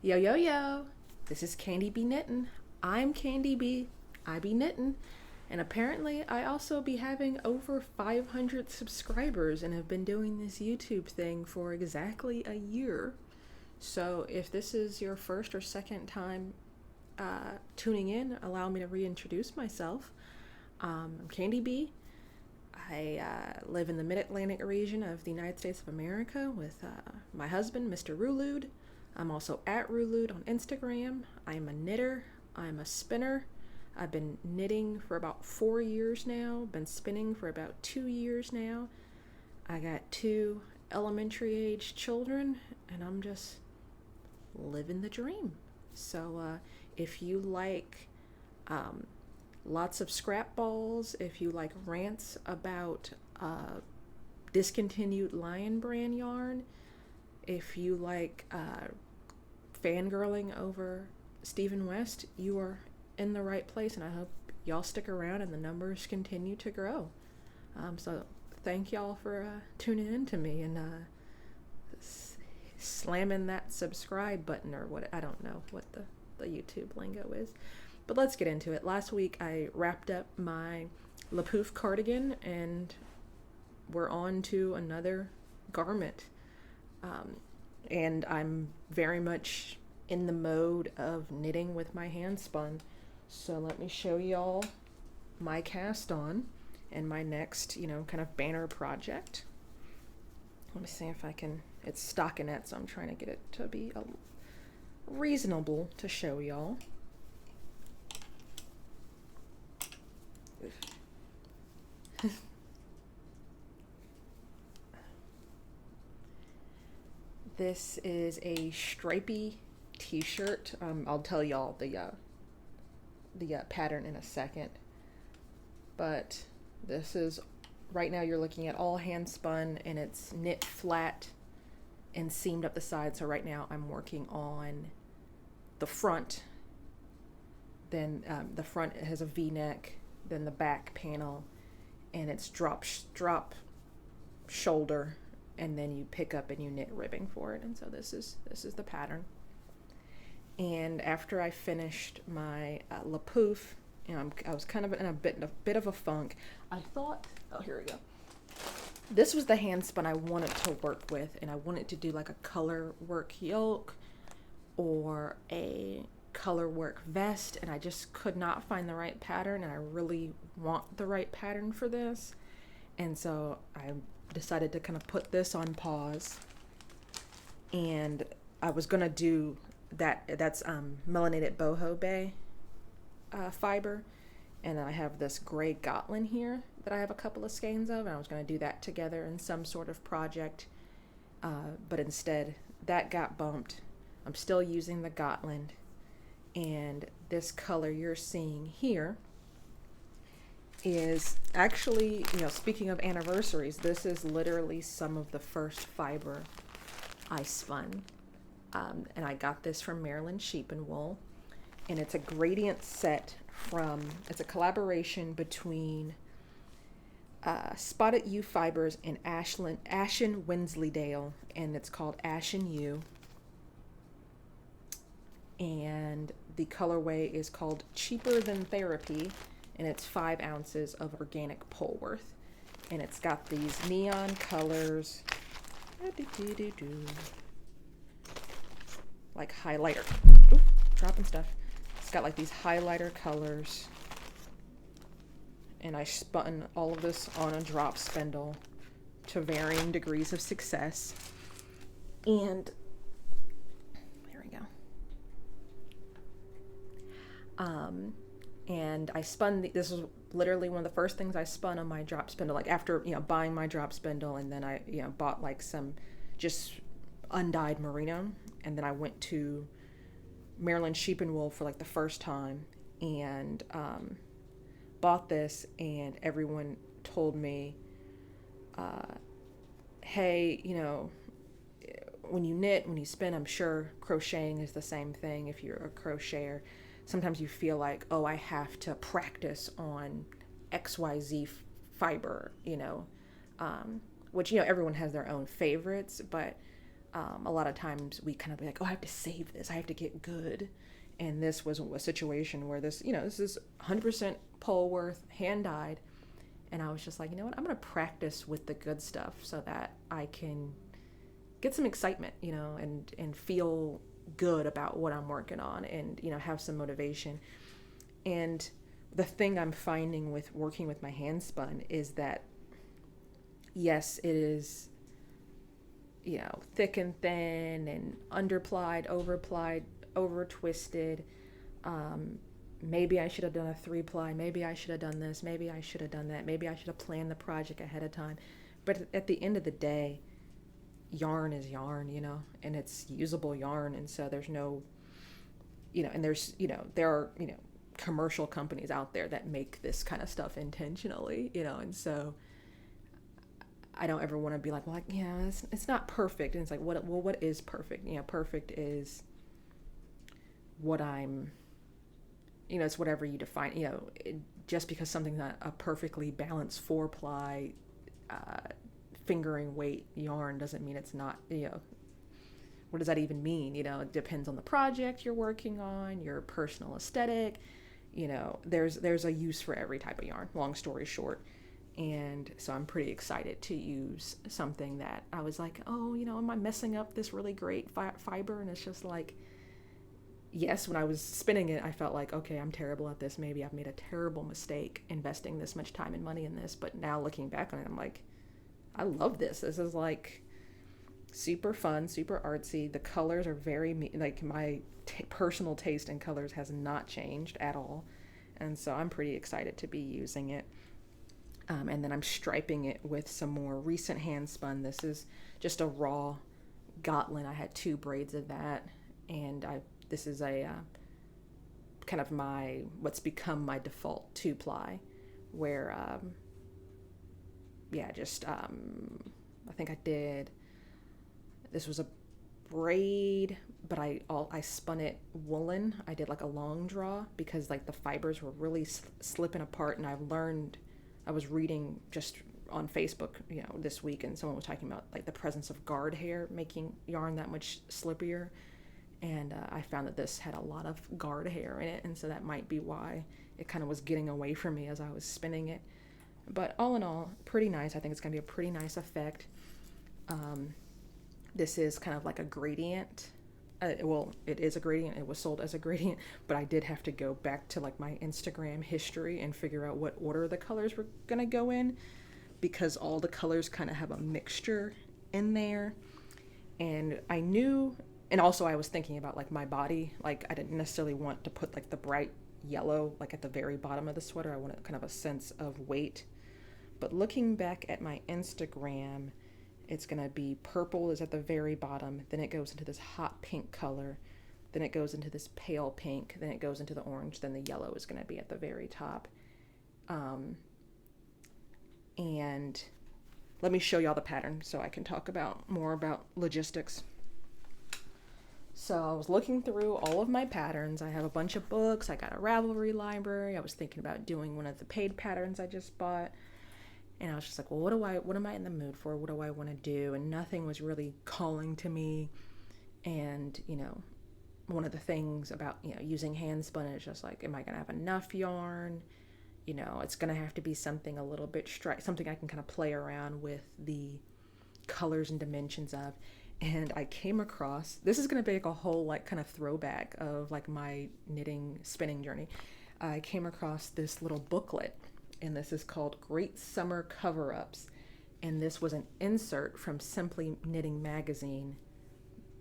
Yo, yo, yo. This is Candy B Knittin. I'm Candy B. I be knittin'. And apparently, I also be having over 500 subscribers and have been doing this YouTube thing for exactly a year. So, if this is your first or second time tuning in, allow me to reintroduce myself. I'm Candy B. I live in the mid Atlantic region of the United States of America with my husband, Mr. Rulud. I'm also at Rulud on Instagram. I'm a knitter. I'm a spinner. I've been knitting for about 4 years now, been spinning for about 2 years now. I got 2 elementary age children, and I'm just living the dream. So if you like lots of scrap balls, if you like rants about discontinued Lion brand yarn, if you like fangirling over Stephen West, you are in the right place, and I hope y'all stick around and the numbers continue to grow. So thank y'all for tuning in to me and slamming that subscribe button, or what, I don't know what the YouTube lingo is. But let's get into it. Last week I wrapped up my LaPouf cardigan, and we're on to another garment. And I'm very much in the mode of knitting with my Handspun. So let me show y'all my cast on and my next, kind of banner project. Let me see if I can, it's stockinette, so I'm trying to get it to be reasonable to show y'all. This is a Stripy t-shirt. I'll tell y'all the pattern in a second. But this is, right now you're looking at all hand spun, and it's knit flat and seamed up the side. So right now I'm working on the front. Then the front has a V-neck, then the back panel, and it's drop shoulder, and then you pick up and you knit ribbing for it. And so this is the pattern. And after I finished my LaPouf, I was kind of in a bit of a funk. I thought, oh, here we go. This was the hand spun I wanted to work with, and I wanted to do like a color work yoke or a color work vest, and I just could not find the right pattern, and I really want the right pattern for this. And so I decided to kind of put this on pause, and I was gonna do that's melanated boho bay fiber, and I have this gray Gotland here that I have a couple of skeins of, and I was going to do that together in some sort of project, but instead that got bumped. I'm still using the Gotland, and this color you're seeing here is actually, speaking of anniversaries, this is literally some of the first fiber I spun. And I got this from Maryland Sheep and Wool, and it's a gradient set it's a collaboration between Spotted U Fibers and Ashen Wensleydale, and it's called Ashen U. And the colorway is called Cheaper Than Therapy, and it's 5 ounces of organic Polworth. And it's got these neon colors. Like highlighter. Oop, dropping stuff. It's got like these highlighter colors. And I spun all of this on a drop spindle to varying degrees of success. And here we go. And I spun, this was literally one of the first things I spun on my drop spindle, like after, buying my drop spindle, and then I, bought like some just undyed merino, and then I went to Maryland Sheep and Wool for like the first time, and bought this, and everyone told me, hey, when you knit, when you spin, I'm sure crocheting is the same thing. If you're a crocheter, sometimes you feel like, oh, I have to practice on XYZ fiber, which, everyone has their own favorites, but a lot of times we kind of be like, oh, I have to save this, I have to get good. And this was a situation where this, this is 100% Polworth, hand dyed. And I was just like, you know what, I'm going to practice with the good stuff so that I can get some excitement, and feel good about what I'm working on, and, have some motivation. And the thing I'm finding with working with my Handspun is that, yes, it is, thick and thin and underplied, overplied, over twisted. Maybe I should have done a 3-ply. Maybe I should have done this. Maybe I should have done that. Maybe I should have planned the project ahead of time. But at the end of the day, yarn is yarn, and it's usable yarn. And so there's no, and there's, there are, commercial companies out there that make this kind of stuff intentionally, and so I don't ever want to be like, well, it's not perfect. And it's like, what is perfect? Perfect is what I'm, it's whatever you define, just because something's not a perfectly balanced 4-ply, fingering weight yarn doesn't mean it's not, what does that even mean? It depends on the project you're working on, your personal aesthetic, there's a use for every type of yarn, long story short. And so I'm pretty excited to use something that I was like, oh, am I messing up this really great fiber? And it's just like, yes, when I was spinning it, I felt like, okay, I'm terrible at this. Maybe I've made a terrible mistake investing this much time and money in this. But now looking back on it, I'm like, I love this. This is like super fun, super artsy. The colors are very, like my personal taste in colors has not changed at all. And so I'm pretty excited to be using it. And then I'm striping it with some more recent Handspun. This is just a raw Gotland. I had 2 braids of that. And this is a kind of what's become my default 2-ply, where, I think this was a braid, but I spun it woolen. I did like a long draw because like the fibers were really slipping apart, and I was reading just on Facebook, this week, and someone was talking about like the presence of guard hair making yarn that much slippier. And I found that this had a lot of guard hair in it, and so that might be why it kind of was getting away from me as I was spinning it. But all in all, pretty nice. I think it's going to be a pretty nice effect. This is kind of like a gradient. It is a gradient. It was sold as a gradient, but I did have to go back to like my Instagram history and figure out what order the colors were going to go in, because all the colors kind of have a mixture in there. And I knew, and also I was thinking about like my body, like I didn't necessarily want to put like the bright yellow like at the very bottom of the sweater. I wanted kind of a sense of weight. But looking back at my Instagram, it's going to be purple is at the very bottom, then it goes into this hot pink color, then it goes into this pale pink, then it goes into the orange, then the yellow is going to be at the very top. And let me show y'all the pattern so I can talk more about logistics. So I was looking through all of my patterns. I have a bunch of books. I got a Ravelry library. I was thinking about doing one of the paid patterns I just bought. And I was just like, well, what am I in the mood for? What do I want to do? And nothing was really calling to me. And, one of the things about, using Handspun is just like, am I going to have enough yarn? It's going to have to be something a little bit something I can kind of play around with the colors and dimensions of. And I came across, this is going to be like a whole like kind of throwback of like my spinning journey. I came across this little booklet, and this is called Great Summer Cover-Ups. And this was an insert from Simply Knitting magazine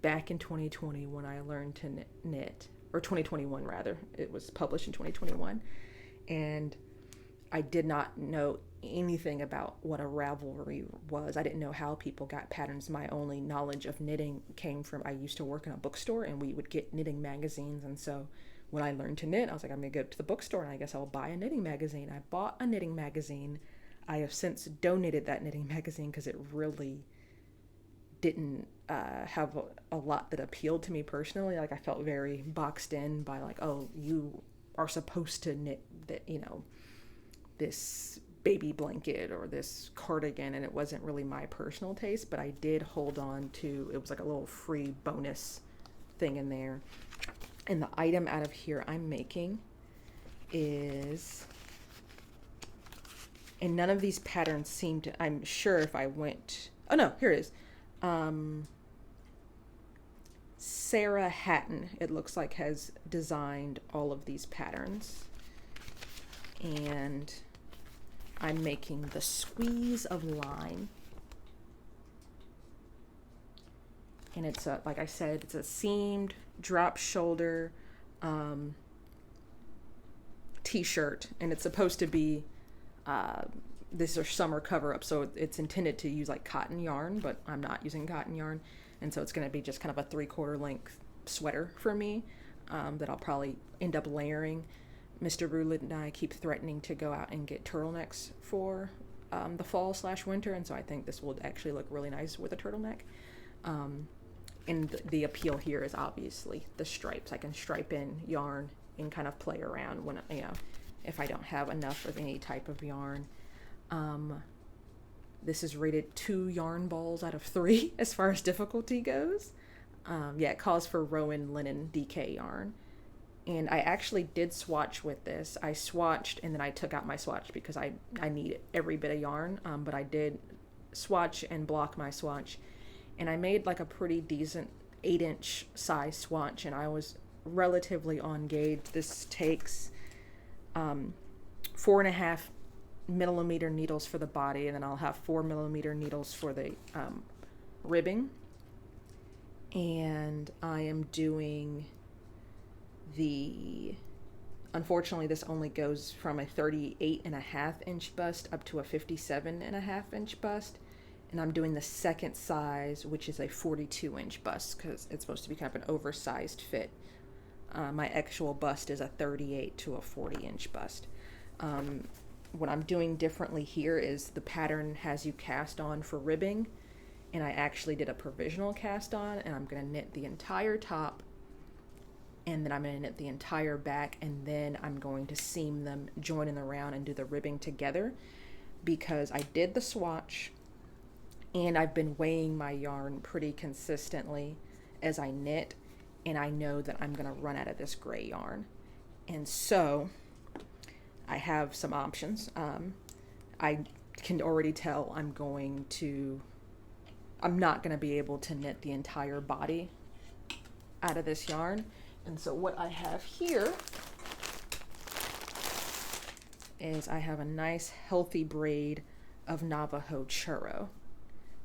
back in 2020 when I learned to knit, or 2021 rather. It was published in 2021. And I did not know anything about what a Ravelry was. I didn't know how people got patterns. My only knowledge of knitting came from, I used to work in a bookstore and we would get knitting magazines. And so when I learned to knit, I was like, I'm going to go to the bookstore and I guess I'll buy a knitting magazine. I bought a knitting magazine. I have since donated that knitting magazine because it really didn't have a lot that appealed to me personally. Like I felt very boxed in by like, oh, you are supposed to knit that, this baby blanket or this cardigan, and it wasn't really my personal taste, but I did hold on to, it was like a little free bonus thing in there. And the item out of here I'm making is, and none of these patterns seem to, I'm sure if I went, oh no, here it is. Sarah Hatton, it looks like, has designed all of these patterns. And I'm making the Squeeze of Lime. And it's a, like I said, it's a seamed drop shoulder t-shirt, and it's supposed to be this is a summer cover up, so it's intended to use like cotton yarn, but I'm not using cotton yarn, and so it's going to be just kind of a 3/4 length sweater for me that I'll probably end up layering. Mr. Rulid and I keep threatening to go out and get turtlenecks for the fall/winter, and so I think this will actually look really nice with a turtleneck. And the appeal here is obviously the stripes. I can stripe in yarn and kind of play around when, you know, if I don't have enough of any type of yarn. This is rated 2 yarn balls out of 3 as far as difficulty goes. Yeah, it calls for Rowan linen DK yarn. And I actually did swatch with this. I swatched and then I took out my swatch because I need every bit of yarn. But I did swatch and block my swatch. And I made like a pretty decent 8-inch size swatch, and I was relatively on gauge. This takes 4.5 millimeter needles for the body, and then I'll have 4 millimeter needles for the ribbing. And I am doing unfortunately this only goes from a 38.5-inch bust up to a 57.5-inch bust. And I'm doing the second size, which is a 42-inch bust, because it's supposed to be kind of an oversized fit. My actual bust is a 38 to a 40-inch bust. What I'm doing differently here is the pattern has you cast on for ribbing, and I actually did a provisional cast on, and I'm going to knit the entire top, and then I'm going to knit the entire back, and then I'm going to seam them, join in the round, and do the ribbing together, because I did the swatch, and I've been weighing my yarn pretty consistently as I knit, and I know that I'm going to run out of this gray yarn. And so I have some options. I can already tell I'm not going to be able to knit the entire body out of this yarn. And so what I have here is I have a nice healthy braid of Navajo churro,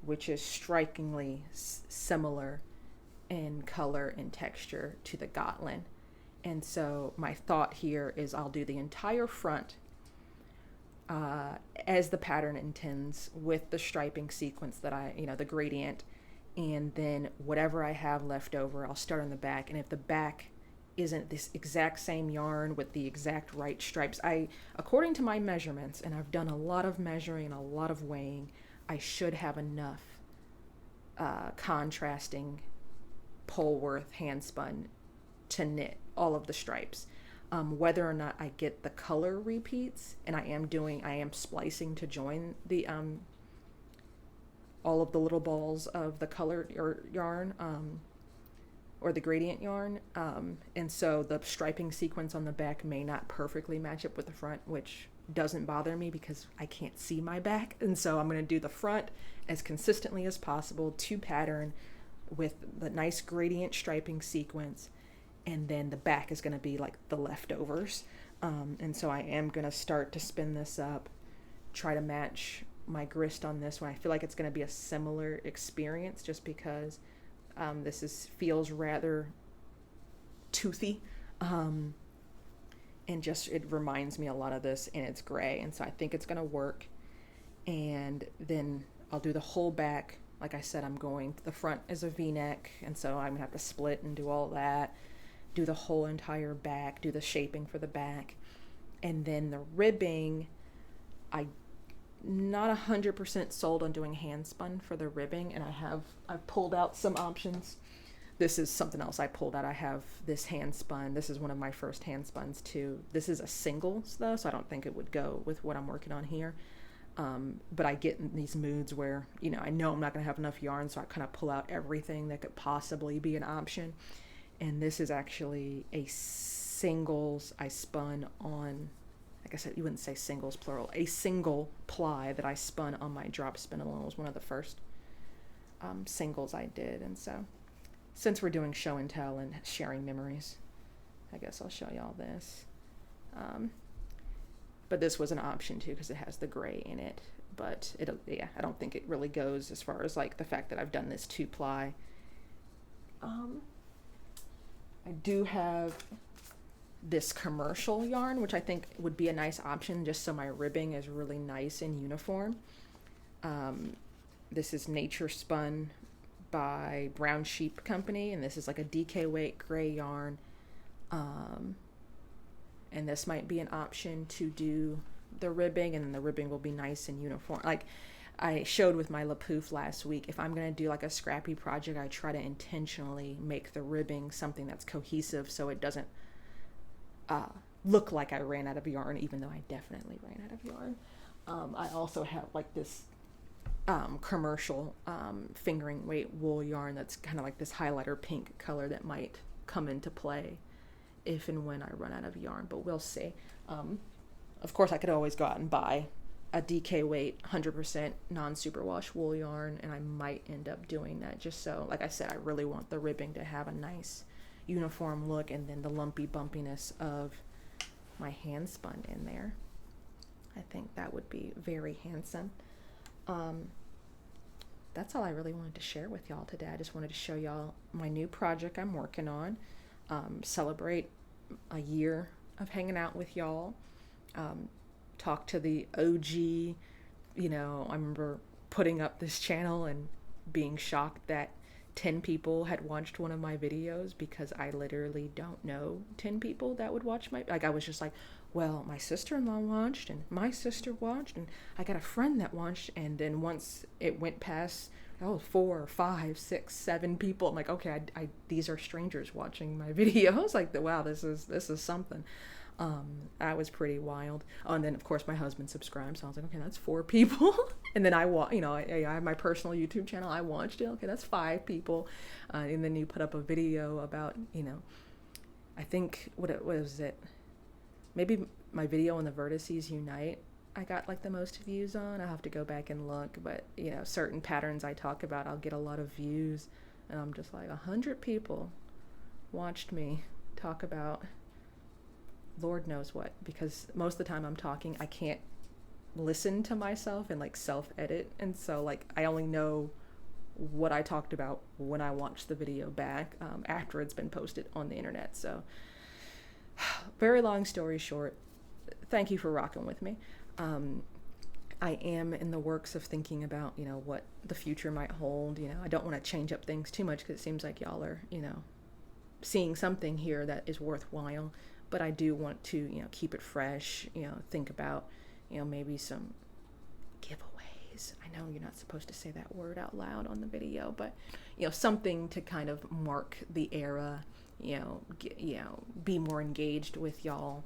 which is strikingly similar in color and texture to the Gotlin. And so my thought here is I'll do the entire front as the pattern intends, with the striping sequence that the gradient, and then whatever I have left over, I'll start on the back. And if the back isn't this exact same yarn with the exact right stripes, according to my measurements, and I've done a lot of measuring and a lot of weighing, I should have enough contrasting Polworth handspun to knit all of the stripes. Whether or not I get the color repeats, and I am splicing to join the all of the little balls of the colored yarn or the gradient yarn, and so the striping sequence on the back may not perfectly match up with the front, which doesn't bother me because I can't see my back. And so I'm going to do the front as consistently as possible to pattern with the nice gradient striping sequence, and then the back is going to be like the leftovers. And so I am going to start to spin this up, try to match my grist on this one. I feel like it's going to be a similar experience just because this feels rather toothy. And just, it reminds me a lot of this, and it's gray, and so I think it's going to work. And then I'll do the whole back. Like I said, the front is a V-neck, and so I'm going to have to split and do all that, do the whole entire back, do the shaping for the back. And then the ribbing, I'm not 100% sold on doing handspun for the ribbing, and I've pulled out some options. this is something else I pulled out. I have this Handspun. This is one of my first Handspuns too. This is a singles though, so I don't think it would go with what I'm working on here. But I get in these moods where, I know I'm not going to have enough yarn, so I kind of pull out everything that could possibly be an option. And this is actually a singles I spun on, like I said, you wouldn't say singles plural, a single ply that I spun on my drop spin alone. It was one of the first singles I did. And so since we're doing show and tell and sharing memories, I guess I'll show y'all this. But this was an option too because it has the gray in it. But I don't think it really goes as far as like the fact that I've done this 2-ply. I do have this commercial yarn, which I think would be a nice option just so my ribbing is really nice and uniform. This is Nature Spun by Brown Sheep Company, and this is like a DK weight gray yarn. And this might be an option to do the ribbing, and then the ribbing will be nice and uniform. Like I showed with my Lapoof last week, if I'm going to do like a scrappy project, I try to intentionally make the ribbing something that's cohesive so it doesn't look like I ran out of yarn, even though I definitely ran out of yarn. I also have like this commercial fingering weight wool yarn that's kind of like this highlighter pink color that might come into play if and when I run out of yarn, but we'll see. Of course, I could always go out and buy a DK weight 100% non-superwash wool yarn, and I might end up doing that just so, like I said, I really want the ribbing to have a nice uniform look, and then the lumpy bumpiness of my Handspun in there. I think that would be very handsome. That's all I really wanted to share with y'all today. I just wanted to show y'all my new project I'm working on, celebrate a year of hanging out with y'all, talk to the OG. I remember putting up this channel and being shocked that 10 people had watched one of my videos, because I literally don't know 10 people that would watch I was just like, well, my sister-in-law watched, and my sister watched, and I got a friend that watched, and then once it went past 4, 5, 6, 7 people, I'm like, okay, these are strangers watching my videos. Like, wow, this is something. That was pretty wild. Oh, and then of course my husband subscribed, so I was like, okay, that's 4 people. And then I have my personal YouTube channel. I watched it. Okay, that's 5 people. And then you put up a video about, I think what was it? Maybe my video on the Vertices Unite, I got like the most views on. I'll have to go back and look, but certain patterns I talk about, I'll get a lot of views, and I'm just like, 100 people watched me talk about Lord knows what, because most of the time I'm talking, I can't listen to myself and like self-edit, and so like I only know what I talked about when I watch the video back after it's been posted on the internet. So very long story short, thank you for rocking with me. I am in the works of thinking about what the future might hold. I don't want to change up things too much, because it seems like y'all are seeing something here that is worthwhile, but I do want to keep it fresh, think about maybe some giveaways. I know you're not supposed to say that word out loud on the video, but something to kind of mark the era, be more engaged with y'all.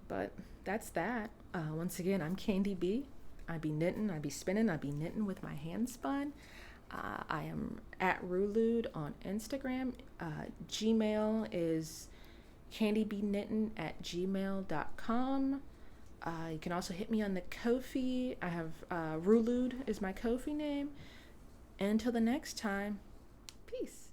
But that's that. Once again, I'm Candy B. I be knitting, I be spinning, I be knitting with my Handspun. I am at Rulude on Instagram. Gmail is candybknittin@gmail.com. You can also hit me on the Ko-fi. I have Rulude is my Ko-fi name. And until the next time, peace.